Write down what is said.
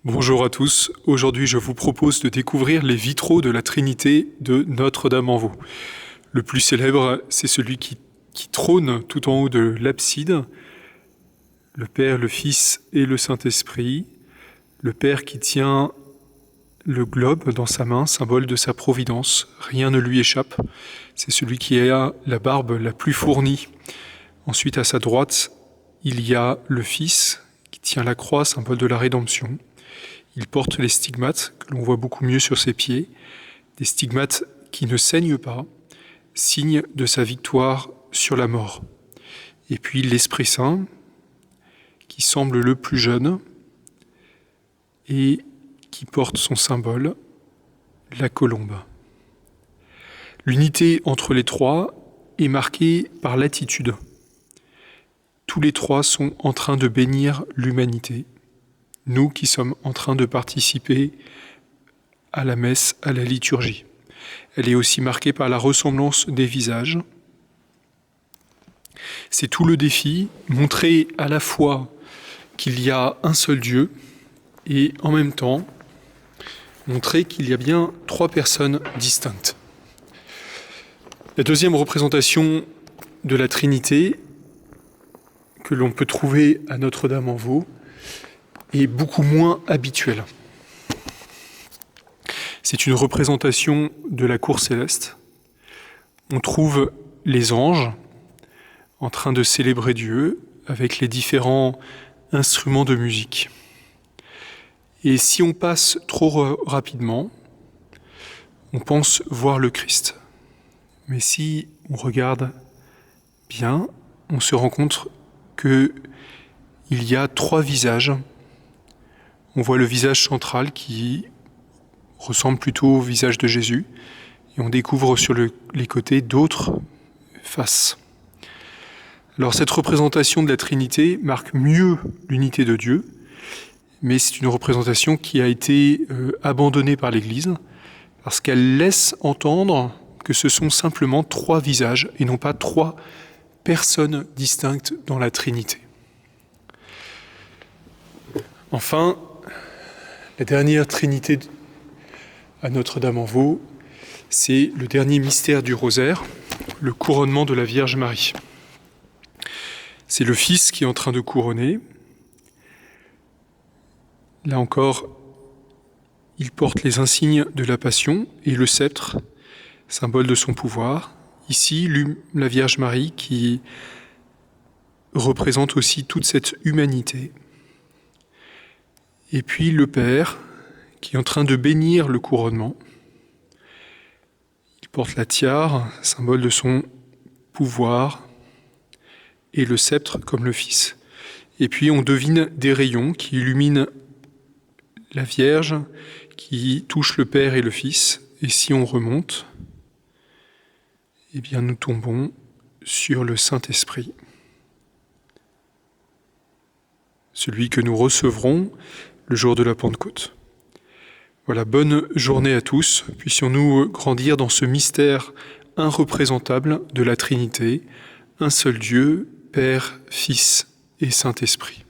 Bonjour à tous, aujourd'hui je vous propose de découvrir les vitraux de la Trinité de Notre-Dame-en-Vaux. Le plus célèbre, c'est celui qui trône tout en haut de l'abside, le Père, le Fils et le Saint-Esprit, le Père qui tient le globe dans sa main, symbole de sa providence, rien ne lui échappe, c'est celui qui a la barbe la plus fournie. Ensuite à sa droite, il y a le Fils qui tient la croix, symbole de la rédemption. Il porte les stigmates, que l'on voit beaucoup mieux sur ses pieds, des stigmates qui ne saignent pas, signe de sa victoire sur la mort. Et puis l'Esprit Saint, qui semble le plus jeune, et qui porte son symbole, la colombe. L'unité entre les trois est marquée par l'attitude. Tous les trois sont en train de bénir l'humanité. Nous qui sommes en train de participer à la messe, à la liturgie. Elle est aussi marquée par la ressemblance des visages. C'est tout le défi, montrer à la fois qu'il y a un seul Dieu et en même temps montrer qu'il y a bien trois personnes distinctes. La deuxième représentation de la Trinité que l'on peut trouver à Notre-Dame-en-Vaux est beaucoup moins habituel. C'est une représentation de la cour céleste. On trouve les anges en train de célébrer Dieu avec les différents instruments de musique. Et si on passe trop rapidement, on pense voir le Christ. Mais si on regarde bien, on se rend compte qu'il y a trois visages. On voit le visage central qui ressemble plutôt au visage de Jésus et on découvre sur les côtés d'autres faces. Alors cette représentation de la Trinité marque mieux l'unité de Dieu, mais c'est une représentation qui a été abandonnée par l'Église parce qu'elle laisse entendre que ce sont simplement trois visages et non pas trois personnes distinctes dans la Trinité. Enfin, la dernière Trinité à Notre-Dame-en-Vaux, c'est le dernier mystère du rosaire, le couronnement de la Vierge Marie. C'est le Fils qui est en train de couronner. Là encore, il porte les insignes de la Passion et le sceptre, symbole de son pouvoir. Ici, la Vierge Marie qui représente aussi toute cette humanité. Et puis le Père, qui est en train de bénir le couronnement. Il porte la tiare, symbole de son pouvoir, et le sceptre comme le Fils. Et puis on devine des rayons qui illuminent la Vierge, qui touchent le Père et le Fils. Et si on remonte, eh bien nous tombons sur le Saint-Esprit. Celui que nous recevrons le jour de la Pentecôte. Voilà, bonne journée à tous. Puissions-nous grandir dans ce mystère irreprésentable de la Trinité, un seul Dieu, Père, Fils et Saint-Esprit.